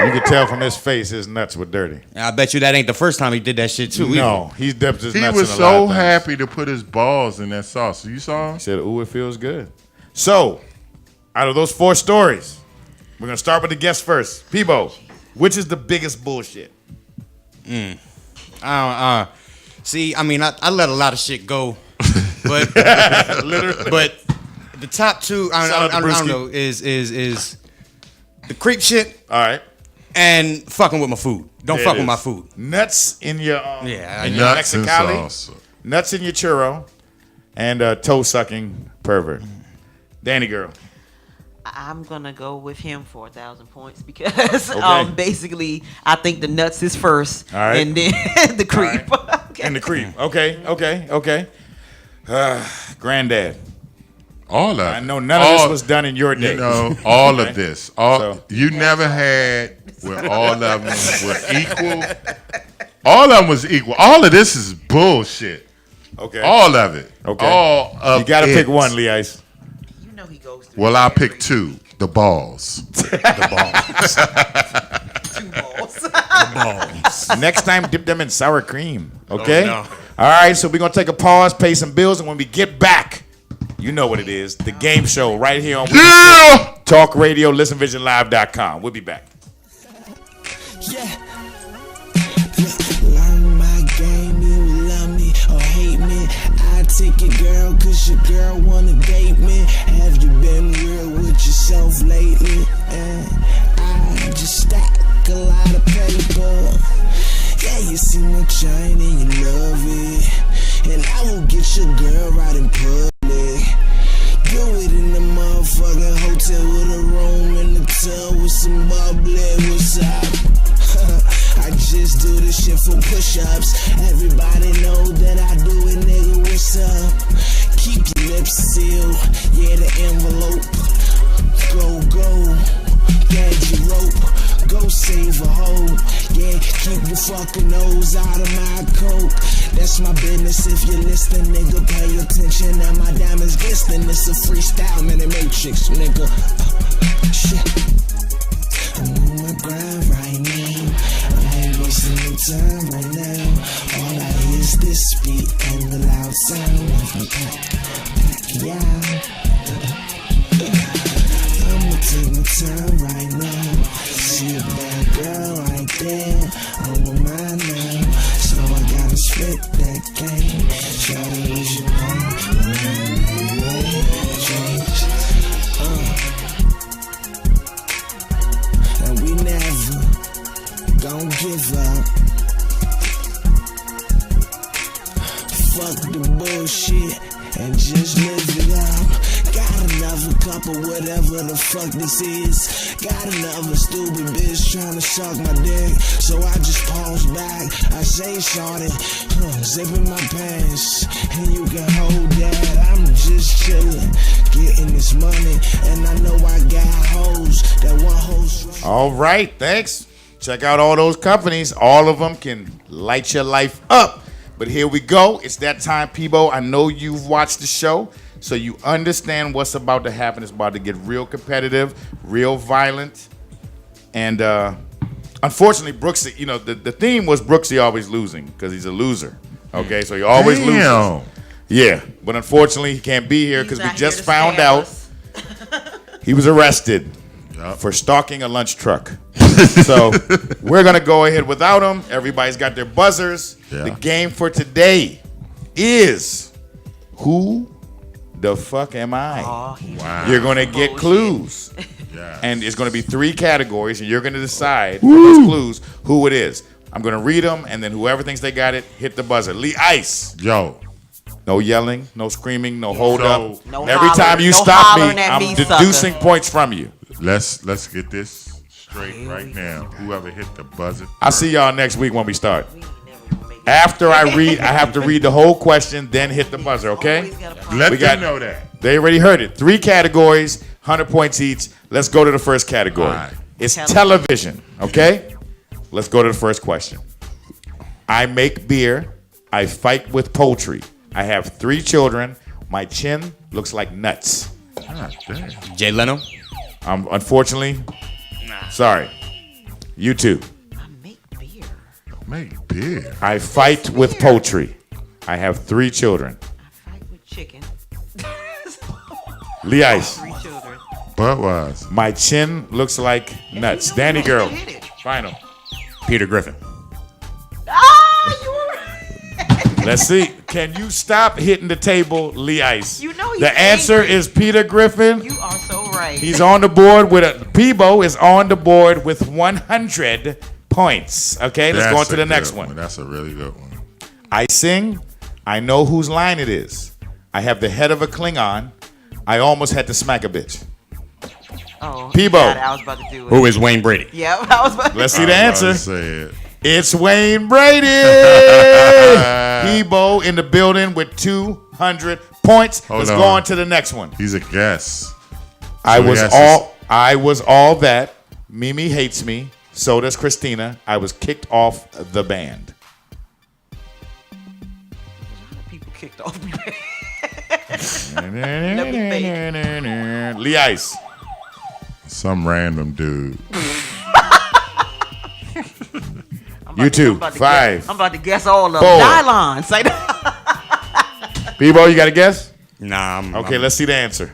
You can tell from his face his nuts were dirty. I bet you that ain't the first time he did that shit too. No, he's dipped his He nuts was in a lot so of things. happy to put his balls in that sauce. You saw him? He said, "Ooh, it feels good." So, out of those 4 stories, we're gonna start with the guest first. Peebo, which is the biggest bullshit? See, I mean, I let a lot of shit go, but Literally. but the top 2, I don't know, is the creep shit. All right. And fucking with my food. Don't There fuck it with my is. food. Nuts in your Yeah, Nuts and Mexicali, salsa. nuts in your churro, and toe sucking pervert. Danny girl. I'm gonna go with him for 1,000 points because basically I think the nuts is first, All right. and then the creep. Okay. And the creep. Okay. Granddad. All of it. I know none of this was done in your day. You know, all Okay. of this. So- You never had where all of them was equal. All of them was equal. All of this is bullshit. Okay. All of it. Okay. All of You gotta it. pick one, Lee Ice. You know he goes through. Well, I'll pick 2. The balls. Next time, dip them in sour cream. Okay? no. All right, so we're going to take a pause, pay some bills, and when we get back, you know what it is. The game show right here on Talk Radio, ListenVisionLive.com. We'll be back. Learn my game, you will love me or hate me. I take your girl, cause your girl wanna date me. Have you been real with yourself lately? I just stack a lot of paper. Yeah, you see my chain and you love it. And I will get your girl right in public. Do it in the motherfucking hotel with a room in the tub with some bubbly. What's up? I just do this shit for push-ups. Everybody know that I do it, nigga. What's up? Keep your lips sealed. Yeah, the envelope. Go. Gag your rope. Go save a hoe. Yeah, keep your fucking nose out of my coke. That's my business. If you're listening, nigga, pay attention. And my diamonds glistening. It's a freestyle, man, the Matrix, nigga. Shit. I'm on my grind right now. I ain't wasting no time right now. All I hear is this beat and the loud sound of my pack. Yeah. I'ma take my time right now. See a bad girl right there on my mind now. So I gotta spit that game. Try to lose your mind. Change. And we never gon' give up. Fuck the bullshit and just live it up. Got another couple, whatever the fuck this is. Got another stupid bitch trying to suck my dick. So I just pause back. I say, shorty, zipping my pants. And you can hold that. I'm just chillin', getting this money. And I know I got hoes. That one hoes. All right, thanks. Check out all those companies. All of them can light your life up. But here we go. It's that time, Peebo. I know you've watched the show, so you understand what's about to happen. It's about to get real competitive, real violent. And unfortunately, Brooksy, you know, the theme was Brooksy always losing because he's a loser. Okay, so he always loses. Yeah, but unfortunately, he can't be here because we just found out. He was arrested for stalking a lunch truck. So we're going to go ahead without him. Everybody's got their buzzers. Yeah. The game for today is Who the Fuck Am I? Wow. You're going to get Bullshit. clues. Yes. And it's going to be 3 categories, and you're going to decide from those clues who it is. I'm going to read them, and then whoever thinks they got it, hit the buzzer. Lee Ice. Yo. No yelling, no screaming, no hold up. No Every hollering- time you no stop me, hollering at I'm me, deducing sucker. points from you. Let's get this straight right now. Whoever hit the buzzer. I'll see y'all next week when we start. After I have to read the whole question, then hit the buzzer, okay? Let them know that. They already heard it. 3 categories, 100 points each. Let's go to the first category. All right. It's television, okay? Let's go to the first question. I make beer. I fight with poultry. I have 3 children. My chin looks like nuts. God damn. Jay Leno. Unfortunately, sorry. You too. I make beer. Make beer. I fight with poultry. I have 3 children. I fight with chicken. Lee Ice. 3 children. Budweiser. My chin looks like nuts. know Danny you Girl. hit it. Final. Peter Griffin. Ah, you were right. Let's see. Can you stop hitting the table, Lee Ice? You know he's the answer angry. is Peter Griffin. You are so right. He's on the board with Peebo is on the board with 100 points. Okay, let's go on to the next one. That's a really good one. I sing. I know whose line it is. I have the head of a Klingon. I almost had to smack a bitch. Oh, Peebo. God, I was about to do it. Who is Wayne Brady? Yeah, I was about to Let's see the answer. Say it. It's Wayne Brady. Peebo in the building with 200 points. Hold Let's on. go on to the next one. He's a guest. I So was yes, all that. Mimi hates me. So does Christina. I was kicked off the band. people kicked off me. Lee Ice. Some random dude. You too. 5. I'm about to guess all of them. 4. Dylon. Say that. Peebo, you got a guess? Nah. Okay, let's see the answer.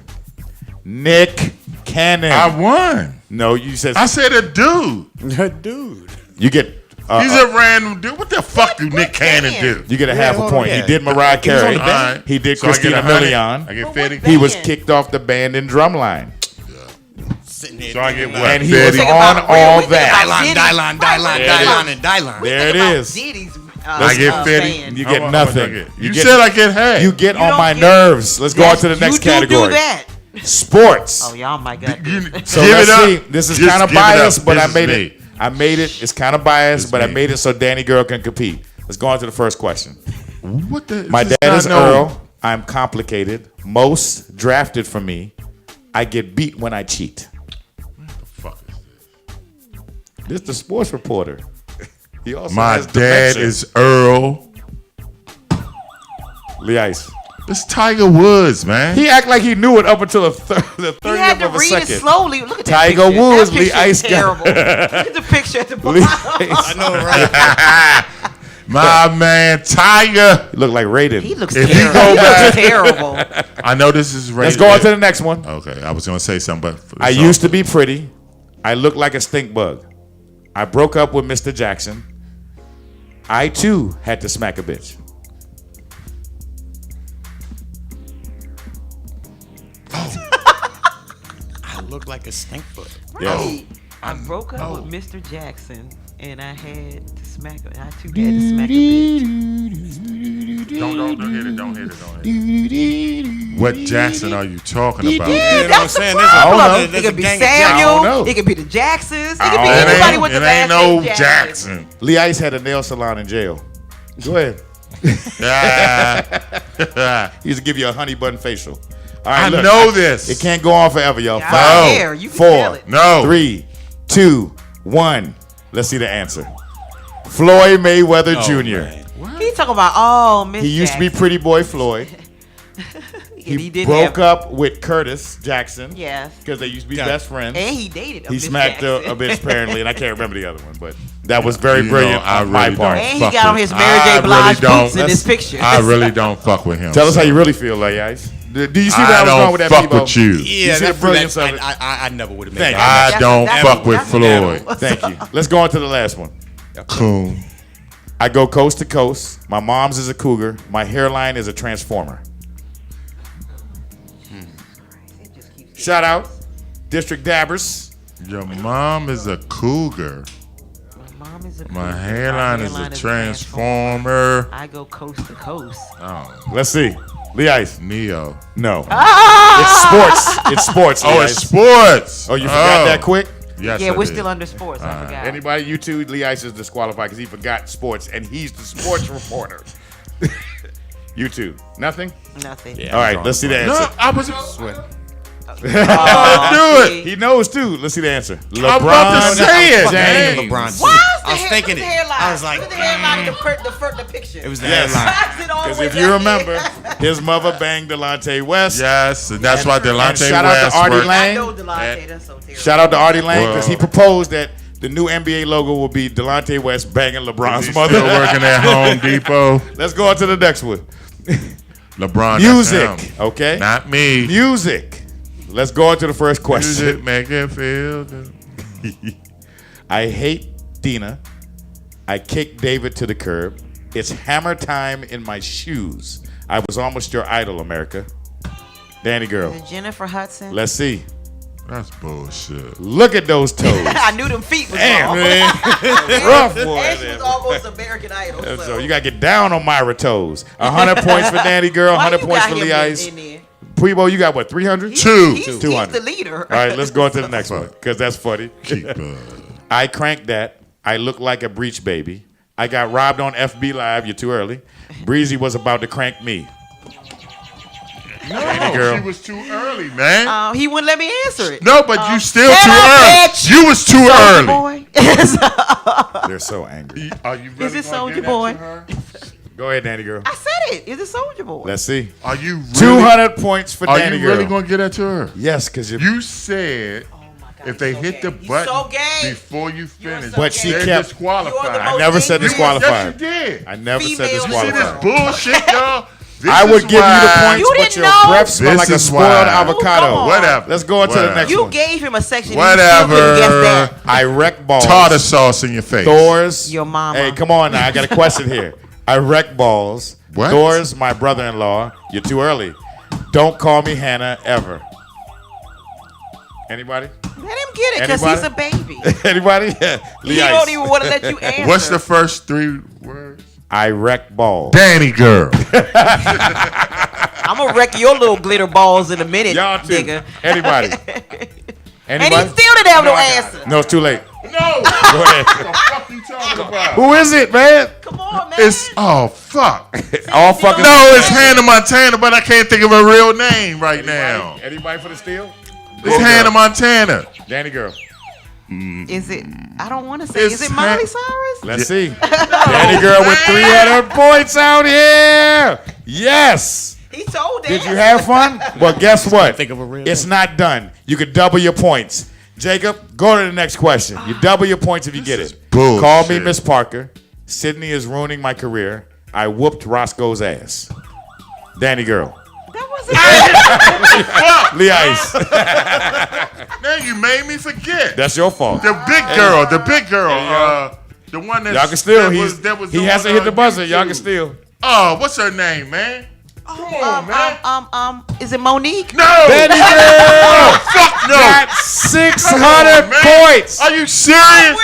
Nick Cannon. I won. No, you said. I said a dude. A dude. You get. He's a random dude. What the fuck do Nick Cannon do? You get a half a point. yeah. He did Mariah Carey. All right. He did So I get Christina 100. Milian. I get 50. He was kicked off the band in Drumline. So I get what? And he was 50? on all that. Dylon. There it is. I get 50. You How get much nothing. I get? You said I get half. You get on don't my get- nerves. Let's go on to the next category. Do that. Sports. Oh, y'all my God. So Give let's it up. see. This is Just kind of give it up. biased, but This I is made me. it. I made it. It's kind of biased, It's but I me. made it so Danny Girl can compete. Let's go on to the first question. What the? My this dad is not no- Earl. I'm complicated. Most drafted for me. I get beat when I cheat. Fuck is This is the sports reporter. He also My has dad dementia. is Earl. Lee Ice. It's Tiger Woods, man. He act like he knew it up until the 30th You had to of a read second. it slowly. Look at that Tiger picture. Woods, That Lee picture Ice is terrible. got- Look at the picture at the Lee bottom. Ice. know, right? My man, Tiger. He look like Raiden. He looks If terrible. you go He looks back- terrible. I know this is rated. Let's go on to the next one. Okay, I was gonna say something, but I used to be pretty. I look like a stink bug. I broke up with Mr. Jackson. I too had to smack a bitch. I look like a stink foot. Right. I broke up with Mr. Jackson, and I had to smack him. I too had to smack a bitch. Don't hit it. Don't hit it. What Jackson are you talking about? You know what I'm That's the saying? problem. know. It could be I don't Samuel. know. It could be the Jacksons. It could be don't anybody know. with the It last ain't no name Jackson. Lee Ice had a nail salon in jail. Go ahead. He used to give you a honey bun facial. All right, I look, know this. It can't go on forever, y'all. Yeah, I 5, don't care. You can tell 4, it. No. 3, 2, 1. Let's see the answer. Floyd Mayweather Jr. Man. He talking about Miss. He used to be Pretty Boy Floyd. He did broke have, up with Curtis Jackson. Yes. Because they used to be Yeah. best friends. And he dated a He Miss smacked Jackson. a bitch apparently, and I can't remember the other one, but that was very You brilliant know, I on my really part. don't. And he Fuck got on with- his Mary J. I Blige really don't. boots in this picture. I really don't fuck with him. Tell us so. how you really feel, Lay Ice. Do you see where I was going with that? I don't fuck with you. Yeah, you see the brilliance of it? I never would have made I that. don't fuck with Floyd. Thank you. Let's go on to the last one. Coon. I go coast to coast. My mom's is a cougar. My hairline is a transformer. Shout out, District Dabbers. Your mom is a cougar. My hairline is a transformer. I go coast to coast. Oh. Let's see. Lee Ice. Neo. No. It's sports. It's sports. Oh, it's sports. Oh, you forgot that quick? Yes, yeah, I we're did. still under sports. I forgot. Anybody, you two, Lee Ice is disqualified because he forgot sports, and he's the sports reporter. You two. Nothing? Nothing. Yeah, all right, let's see the answer. No, I was sweating. Do it. He knows too. Let's see the answer. LeBron I'm about to say it. James. LeBron. I was thinking it. I was like, the hairline, the picture. It was the Yes. hairline. Because if you remember, his mother banged Delonte West. Yes, and that's why Delonte shout out West. to Artie worked- I Lang. know Delonte. That's so terrible. Shout out to Artie Lang because he Well. proposed that the new NBA logo will be Delonte West banging LeBron's He's mother. still working at Home Depot. Let's go on to the next one. LeBron. Music. That's him. Okay. Not me. Music. Let's go on to the first question. Music make it feel good. I hate Dina. I kicked David to the curb. It's hammer time in my shoes. I was almost your idol, America. Danny girl. Is it Jennifer Hudson? Let's see. That's bullshit. Look at those toes. I knew them feet was Damn, wrong. man. Rough boy. And she was almost American Idol. So you got to get down on Myra toes. 100 points for Danny girl, 100 points for Lee Ice. Primo, you got what, 300? He's 200. the leader. All right, let's go on to the next one because that's funny. Keep I cranked that. I look like a breech baby. I got robbed on FB Live. You're too early. Breezy was about to crank me. No, girl. she was too early, man. He wouldn't let me answer it. No, but you still shut too up, early. bitch. You was too early. Boy. They're so angry. Are you really Is it gonna Soulja give that Boy? to her? Go ahead, Danny girl. I said it. Is it Soulja Boy? Let's see. Are you really, 200 points for Are Danny you girl. really gonna get that to her? Yes, because You said if they hit the button so gay. before you finish, But she they're kept- disqualified. I never said You- disqualified. Yes, you did. I never said Female- You see disqualified. this bullshit, y'all? This I would is give you the why- points, You but didn't your know? breath smelled This like a is spoiled why- avocado. Come on. Whatever. Let's go on to the Whatever. next You one. gave him a section. Whatever. And you still couldn't guess that. I wreck balls. Tartar sauce in your face. Thor's. Your mama. Hey, come on now. I got a question here. I wreck balls. What? Thor's my brother-in-law. You're too early. Don't call me Hannah ever. Anybody? Let him get it because he's a baby. Anybody? Lee He Ice. don't even want to let you answer. What's the first 3 words? I wreck balls. Danny girl. I'm going to wreck your little glitter balls in a minute, Y'all too. nigga. Anybody? And he still didn't have no answer. No, it's too late. No. Go ahead. What the fuck you talking about? Who is it, man? Come on, man. It's fuck. All fucking. No, it's Hannah Montana, but I can't think of her real name right now. Anybody for the steal? It's Hannah Montana. Danny girl. Is it? I don't want to say. It's Is it Miley Cyrus? Let's see. Danny girl with 300 points out here. Yes. He told that. Did you have fun? Well, guess what? think of a real It's not done. You could double your points. Jacob, go to the next question. You double your points if you get it. bullshit. Call me Miss Parker. Sydney is ruining my career. I whooped Roscoe's ass. Danny girl. That wasn't Lee Ice. Now you made me forget. That's your fault. The big girl. The big girl. The one that Y'all can steal. He hasn't hit the buzzer. Y'all can steal. Oh, what's her name, man? Come on, man. Is it Monique? No. Danny girl. Fuck no. Got 600 points. Are you serious?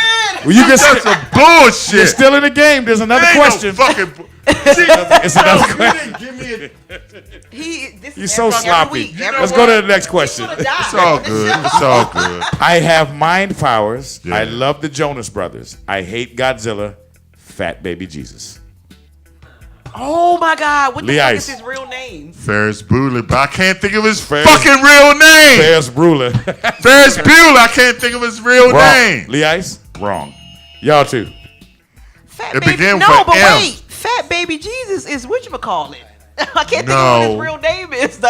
Well, you can That's some bullshit. You're still in the game. There's another Ain't question. No fucking. It's another You question. didn't give me a. You're so sloppy. You know Let's what? go to the next question. It's all good. It's all good. I have mind powers. Yeah. I love the Jonas Brothers. I hate Godzilla. Fat baby Jesus. Oh my God! What the Lee fuck Ice. is his real name? Ferris Bueller, but I can't think of his Ferris- fucking real name. Ferris Bueller. Ferris Bueller, I can't think of his real Wrong. name. Lee Ice. Wrong. Y'all too. Fat It baby. began No, with but M. wait. Fat baby Jesus is whatchamacallit. I can't think of No. what his real name is though.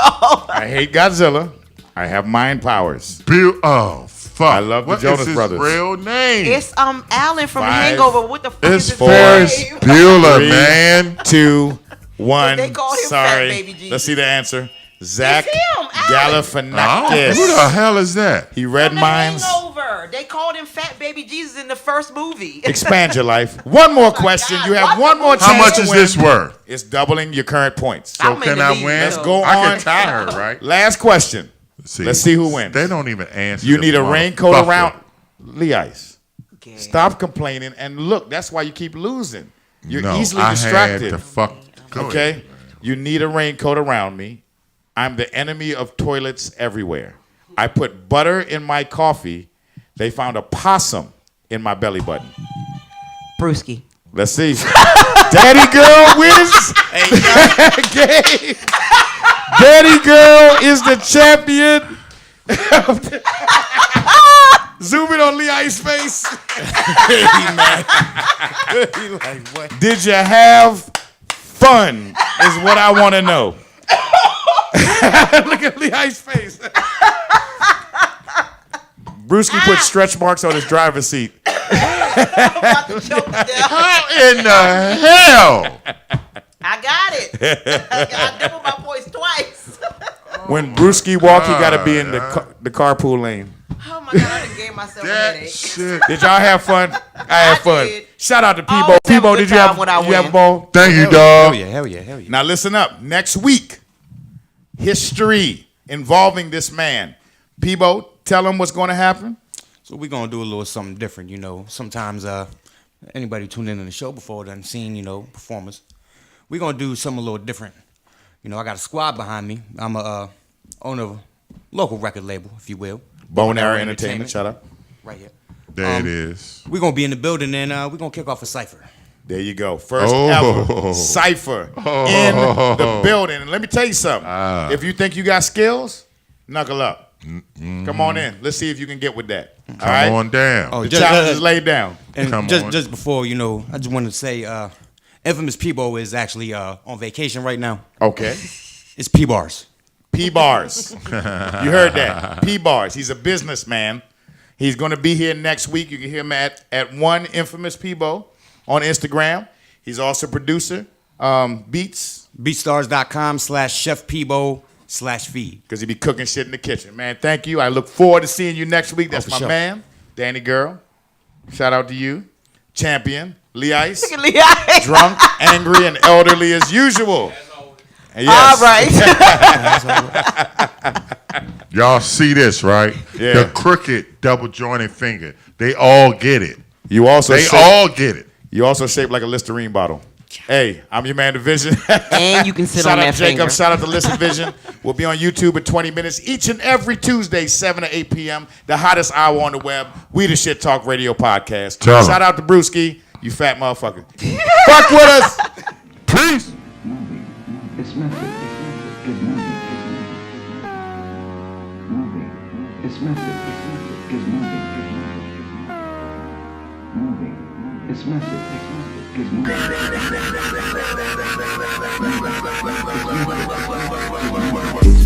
I hate Godzilla. I have mind powers. Bill. Oh fuck! I love the What Jonas is his Brothers. real name? It's Alan from 5. Hangover. What the fuck It's is his Ferris name? Bueller, 3, man. 2, 1. They call him Sorry. Fat Baby Jesus. Let's see the answer. Zach It's him, Galifianakis. Who the hell is that? He read From The minds. Hangover. They called him Fat Baby Jesus in the first movie. Expand your life. One more question. God. You have What one more chance How much to is win. this worth? It's doubling your current points. So I'm in can the I lead, win? Let's go I on. can tie her, right? Last question. Let's see who wins. They don't even answer. You this need a raincoat motherfucker. around. Lee Ice. Okay. Stop complaining and look. That's why you keep losing. You're No, easily I distracted. Had to fuck. Go Okay? ahead. You need a raincoat around me. I'm the enemy of toilets everywhere. I put butter in my coffee. They found a possum in my belly button. Brewski. Let's see. Daddy girl wins. Daddy girl is the champion. Zoom in on Lee Ice's face. He like, what? Did you have fun? Is what I want to know. Look at Lee Ice's face. Brewski put stretch marks on his driver's seat. I'm about to choke to death. How in the hell? I got it. I doubled my points twice. When Brewski walk, he got to be in the carpool lane. Oh my God, I done gave myself a That headache. shit. Did y'all have fun? I had fun. did. Shout out to Peebo. Always have a Peebo, good did you time have when I you have a win. ball? Thank you, Hell dog. yeah, hell yeah, hell yeah. Now listen up. Next week, history involving this man. Peebo, tell him what's going to happen. So we're gonna do a little something different, you know. Sometimes anybody tuned in on the show before done seen, you know, performers. We're gonna do something a little different. You know, I got a squad behind me. I'm a owner of a local record label, if you will. Bone Arrow Entertainment. Shut up. Right here. There it is. We're gonna be in the building and we're gonna kick off a cipher. There you go. First ever cipher in the building. And let me tell you something. If you think you got skills, knuckle up. Come on in. Let's see if you can get with that. All right? Come on down. The challenge is laid down. And Come on. just before, you know, I just wanted to say, Infamous Peebo is actually on vacation right now. Okay. It's P-Bars. P-Bars. You heard that. P-Bars. He's a businessman. He's going to be here next week. You can hear him at one Infamous Peebo on Instagram. He's also a producer. Beats. Beatstars.com/Chef Peebo/feed. Because he be cooking shit in the kitchen. Man, thank you. I look forward to seeing you next week. That's for my sure. man, Danny Girl. Shout out to you. Champion, Lee Ice. Look at Lee Ice. Drunk, angry, and elderly as usual. And All yes. right. Y'all see this, right? Yeah. The crooked double jointed finger. They all get it. You also They all get it. You also shaped like a Listerine bottle. Hey, I'm your man, Division. And you can sit Shout on out that to Jacob. finger. Shout out to Listen Vision. We'll be on YouTube at 20 minutes each and every Tuesday, 7 to 8 p.m. The hottest hour on the web. We the Shit Talk Radio Podcast. Tell 'em. Shout out to Brewski, you fat motherfucker. Fuck with us. Peace. Movie. It's method. Good movie. Movie. It's method. Good movie. Movie. It's method. Good movie. It's